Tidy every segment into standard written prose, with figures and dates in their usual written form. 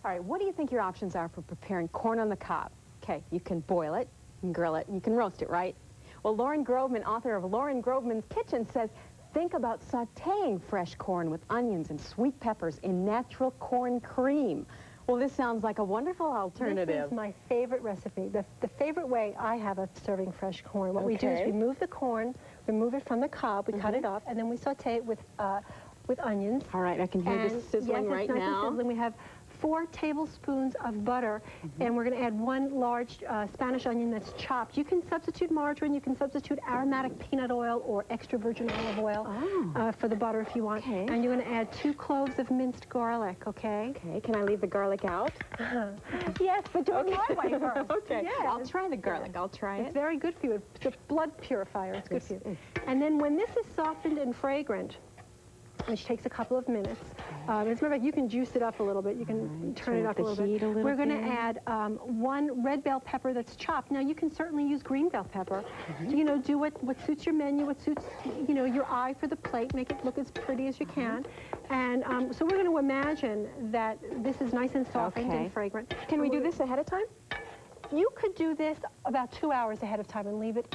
All right, what do you think your options are for preparing corn on the cob? Okay, you can boil it, you can grill it, and you can roast it, right? Well, Lauren Groveman, author of Lauren Groveman's Kitchen, says, think about sautéing fresh corn with onions and sweet peppers in natural corn cream. Well, this sounds like a wonderful alternative. This is my favorite recipe. The favorite way I have of serving fresh corn. What we do is remove the corn, remove it from the cob, we cut it off, and then we sauté it with onions. All right, I can hear this sizzling right now. Yes, it's nice and sizzling. We have 4 tablespoons of butter, and we're going to add 1 large Spanish onion that's chopped. You can substitute margarine, you can substitute aromatic peanut oil or extra virgin olive oil for the butter if you want. Okay. And you're going to add 2 cloves of minced garlic, okay? Okay, can I leave the garlic out? Yes, but do it my way first. Okay, yes. I'll try the garlic, I'll try it. It's very good for you. It's a blood purifier, it's good for you. And then when this is softened and fragrant, which takes a couple of minutes. As a matter of fact, you can juice it up a little bit. You can turn it up a little bit. We're going to add 1 red bell pepper that's chopped. Now, you can certainly use green bell pepper. You know, do what suits your menu, what suits, you know, your eye for the plate. Make it look as pretty as you can. And so we're going to imagine that this is nice and softened and fragrant. Can we do this ahead of time? You could do this about 2 hours ahead of time and leave it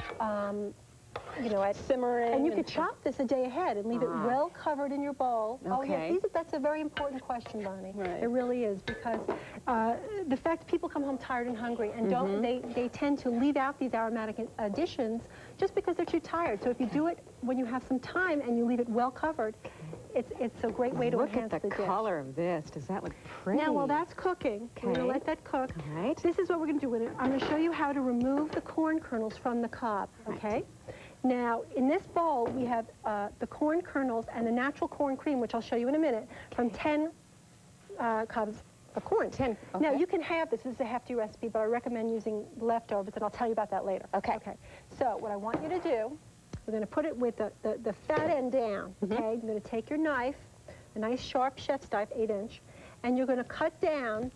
you know, at simmering. And you could chop this a day ahead and leave it well covered in your bowl. Okay. Oh, yes, that's a very important question, Bonnie. Right. It really is, because the fact people come home tired and hungry and they tend to leave out these aromatic additions just because they're too tired. So if you do it when you have some time and you leave it well covered, it's a great way to enhance the dish. Look at the color of this. Does that look pretty? Now, while that's cooking, we're going to let that cook. All right. This is what we're going to do with it. I'm going to show you how to remove the corn kernels from the cob, okay? Right. Now, in this bowl, we have the corn kernels and the natural corn cream, which I'll show you in a minute, from 10 cobs of corn. 10. Okay. Now, you can have this. This is a hefty recipe, but I recommend using leftovers, and I'll tell you about that later. Okay. Okay. So what I want you to do, we're going to put it with the fat end down, okay? You're going to take your knife, a nice sharp chef's knife, 8-inch, and you're going to cut down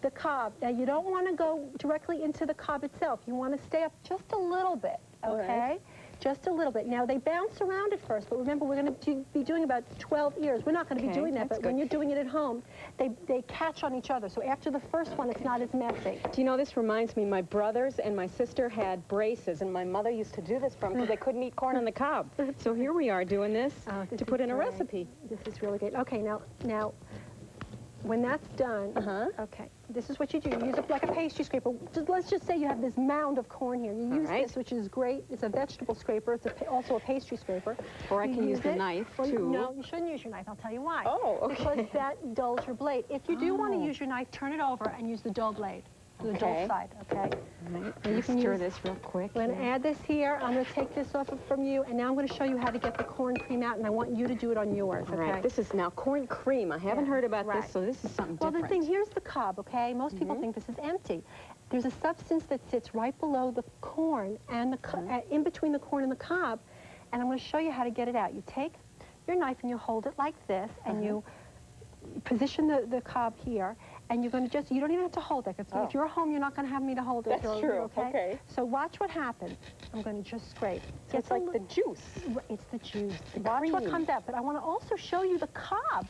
the cob. Now, you don't want to go directly into the cob itself. You want to stay up just a little bit, okay? Just a little bit. Now, they bounce around at first, but remember, we're going to be doing about 12 ears. We're not going to be doing that, but when you're doing it at home, they catch on each other. So after the first one, it's not as messy. Do you know, this reminds me, my brothers and my sister had braces, and my mother used to do this for them because they couldn't eat corn on the cob. So here we are doing this to put in a recipe. This is really good. Okay, now, when that's done, okay, this is what you do. You use it like a pastry scraper. Let's just say you have this mound of corn here. You use this, which is great. It's a vegetable scraper. It's also a pastry scraper. Or I can use the knife, too. No, you shouldn't use your knife. I'll tell you why. Oh, okay. Because that dulls your blade. If you do want to use your knife, turn it over and use the dull blade. The dull side, okay? Right. And you can stir this real quick. I'm going to add this here. I'm going to take this off from you, and now I'm going to show you how to get the corn cream out, and I want you to do it on yours, okay? Right. This is now corn cream. I haven't heard about this, so this is something different. Well, the thing, here's the cob, okay? Most people think this is empty. There's a substance that sits right below the corn and in between the corn and the cob, and I'm going to show you how to get it out. You take your knife and you hold it like this, and you position the cob here, and you're going to you don't even have to hold it. If you're home, you're not going to have me to hold it. That's true, okay? So watch what happens. I'm going to just scrape. So it's like the juice. It's the juice. Watch what comes out. But I want to also show you the cob,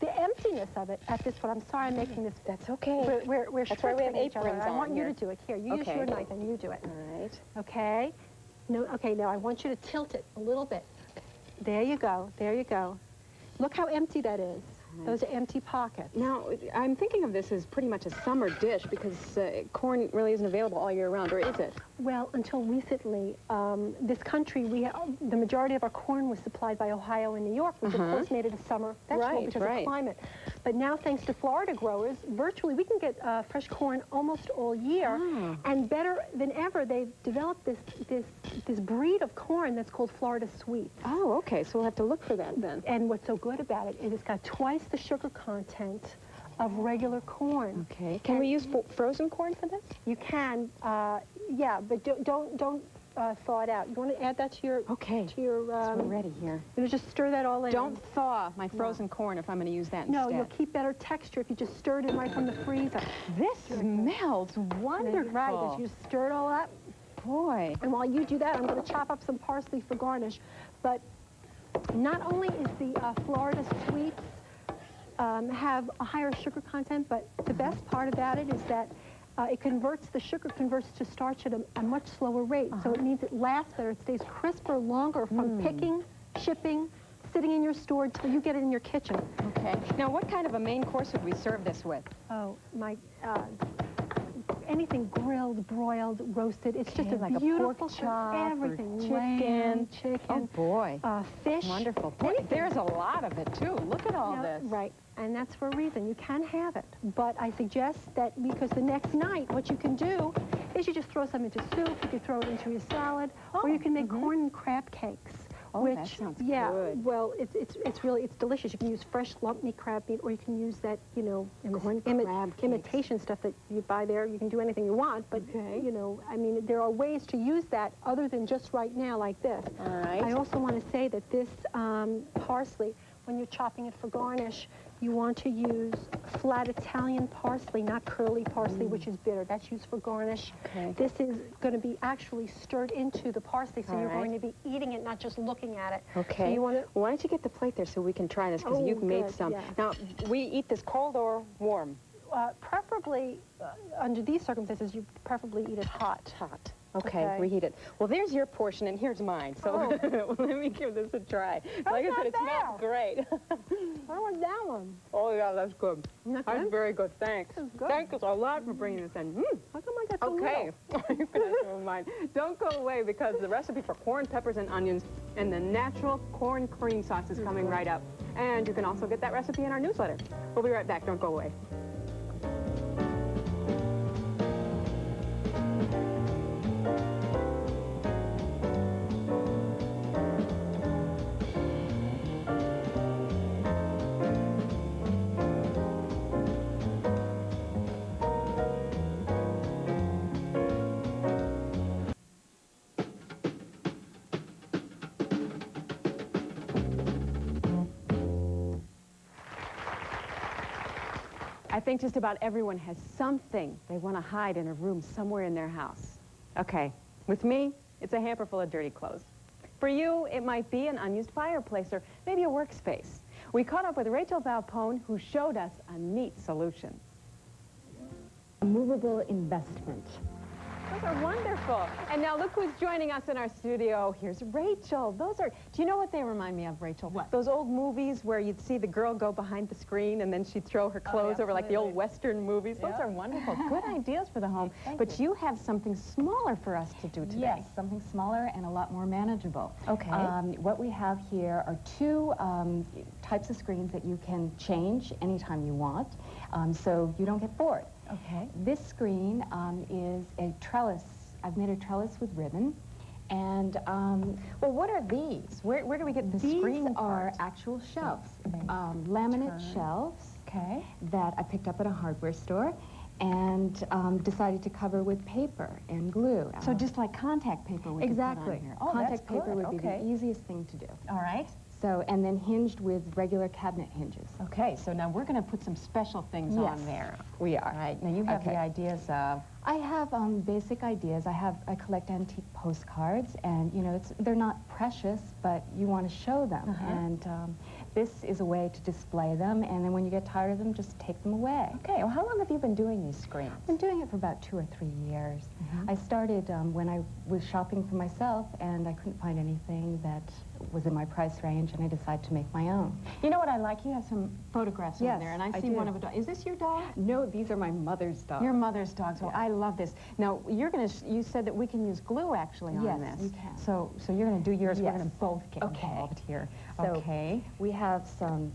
the emptiness of it at this point. I'm sorry I'm making this. That's okay. We're That's why we have aprons on. I want you to do it. Here, you use your knife and you do it. All right. Okay? No, okay, now I want you to tilt it a little bit. There you go. There you go. Look how empty that is. Those are empty pockets. Now, I'm thinking of this as pretty much a summer dish because corn really isn't available all year round, or is it? Well, until recently, this country, the majority of our corn was supplied by Ohio and New York, which of course made it a summer vegetable because of climate. But now, thanks to Florida growers, virtually we can get fresh corn almost all year. And better than ever, they've developed this breed of corn that's called Florida Sweets. Oh, okay. So we'll have to look for that then. And what's so good about it is it's got twice the sugar content of regular corn. Okay. Can we use frozen corn for this? You can, yeah, but don't thaw it out. You want to add that to your... Okay. To your... So we're ready here. You just stir that all in. Don't thaw my frozen corn if I'm going to use that instead. No, you'll keep better texture if you just stir it in right from the freezer. This smells wonderful. Right, you stir it all up. Boy. And while you do that, I'm going to chop up some parsley for garnish. But not only is the Florida Sweets have a higher sugar content, but the best part about it is that the sugar converts to starch at a much slower rate. So it means it lasts better, it stays crisper longer from picking, shipping, sitting in your store until you get it in your kitchen. Okay. Now, what kind of a main course would we serve this with? Oh, anything grilled, broiled, roasted. It's just a like beautiful a pork chop, everything. or chicken. Chicken. Oh, boy. Fish. Wonderful. There's a lot of it, too. Look at all this. Right. And that's for a reason. You can have it. But I suggest that because the next night, what you can do is you just throw some into soup, you can throw it into your salad, or you can make corn and crab cakes. Oh, which, that sounds good. Well, it's delicious. You can use fresh lump meat crab meat, or you can use that, you know, imitation stuff that you buy there. You can do anything you want, but, you know, I mean, there are ways to use that other than just right now like this. All right. I also want to say that this parsley, when you're chopping it for garnish, you want to use flat Italian parsley, not curly parsley, which is bitter. That's used for garnish. Okay. This is going to be actually stirred into the parsley, so you're going to be eating it, not just looking at it. Okay. So you want to... Why don't you get the plate there so we can try this, because you've made some. Yeah. Now, we eat this cold or warm? Preferably, under these circumstances, you preferably eat it hot. Hot. Okay, reheat it. Well, there's your portion, and here's mine. So let me give this a try. Like I said, it smells great. I want that one. Oh, yeah, that's good. Not That's good? very good. Thanks. That's good. Thank you a lot for bringing this in. How come I got so Okay. little? You can have some of mine. Don't go away, because the recipe for corn, peppers, and onions and the natural corn cream sauce is coming right up. And you can also get that recipe in our newsletter. We'll be right back. Don't go away. I think just about everyone has something they want to hide in a room somewhere in their house. Okay, with me, it's a hamper full of dirty clothes. For you, it might be an unused fireplace or maybe a workspace. We caught up with Rachel Valpone, who showed us a neat solution. A movable investment. Those are wonderful. And now look who's joining us in our studio. Here's Rachel. Those are, do you know what they remind me of, Rachel? What? Those old movies where you'd see the girl go behind the screen and then she'd throw her clothes over, like the old Western movies. Those are wonderful. Good ideas for the home. But you have something smaller for us to do today. Yes, something smaller and a lot more manageable. Okay. What we have here are two types of screens that you can change anytime you want, so you don't get bored. Okay. This screen is a trellis. I've made a trellis with ribbon. And, well, what are these? Where do we get the screen these are part? actual shelves, laminate shelves that I picked up at a hardware store and decided to cover with paper and glue. So just like contact paper we could put on here. Oh, Contact that's paper good. would be the easiest thing to do. All right. So, and then hinged with regular cabinet hinges. Okay, so now we're going to put some special things on there. We are. All right, now you have the ideas of... I have basic ideas. I collect antique postcards, and you know, they're not precious, but you want to show them. And this is a way to display them, and then when you get tired of them, just take them away. Okay, well, how long have you been doing these screens? I've been doing it for about 2 or 3 years. I started when I was shopping for myself, and I couldn't find anything that was in my price range, and I decided to make my own. You know what I like? You have some photographs Yes, in there, and I see do. one of a dog. Is this your dog? No, these are my mother's dogs. Your mother's dogs. Well, I love this. Now, you're going to, you said that we can use glue actually on Yes, this. you can. So you're going to do yours. We're Yes. going to both get involved here. So okay. we have some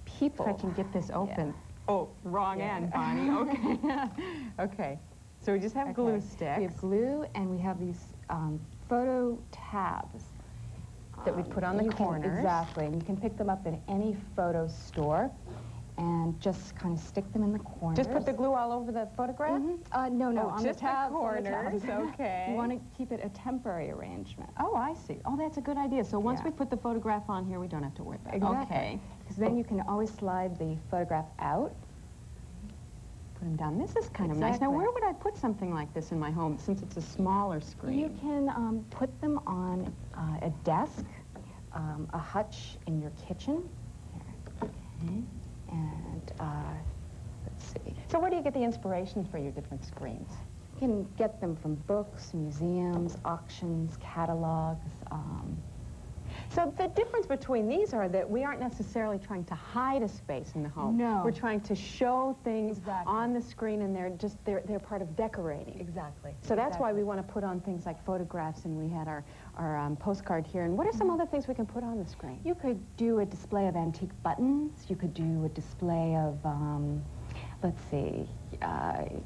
people. If I can get this open. Oh, wrong end, Bonnie. Okay. Okay. So we just have glue sticks. We have glue, and we have these photo tabs that we put on the corners. Exactly, and you can pick them up at any photo store and just kind of stick them in the corners. Just put the glue all over the photograph? No, Oh, on just the tabs. the corners. On the tabs. Okay. You want to keep it a temporary arrangement. Oh, I see. Oh, that's a good idea. So once we put the photograph on here, we don't have to worry about it. Exactly. Okay. Because then you can always slide the photograph out. Put them down. This is kind of nice. Now, Exactly. where would I put something like this in my home, since it's a smaller screen? You can put them on a desk, a hutch in your kitchen. Okay. And let's see. So where do you get the inspiration for your different screens? You can get them from books, museums, auctions, catalogs. So the difference between these are that we aren't necessarily trying to hide a space in the home. No. We're trying to show things Exactly. on the screen, and they're part of decorating. Exactly. So that's why we want to put on things like photographs, and we had our postcard here. And what are some other things we can put on the screen? You could do a display of antique buttons. You could do a display of, let's see,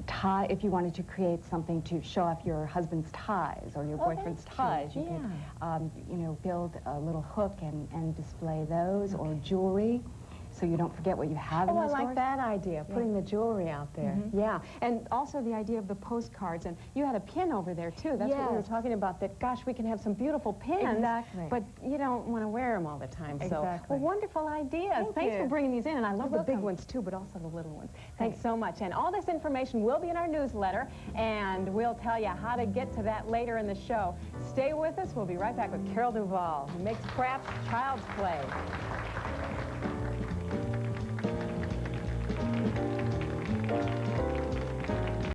tie. If you wanted to create something to show off your husband's ties or your boyfriend's ties, you could, you know, build a little hook and display those, or jewelry, so you don't forget what you have in Oh, the I stores. like that idea, putting the jewelry out there. Yeah, and also the idea of the postcards. And you had a pin over there, too. That's what we were Yes. talking about, that, gosh, we can have some beautiful pins, Exactly. but you don't want to wear them all the time. So, Exactly. well, wonderful ideas. Thanks you. for bringing these in, and I love the big welcome. ones, too, but also the little ones. Thanks so much. And all this information will be in our newsletter, and we'll tell you how to get to that later in the show. Stay with us. We'll be right back with Carol Duvall, who makes crafts child's play.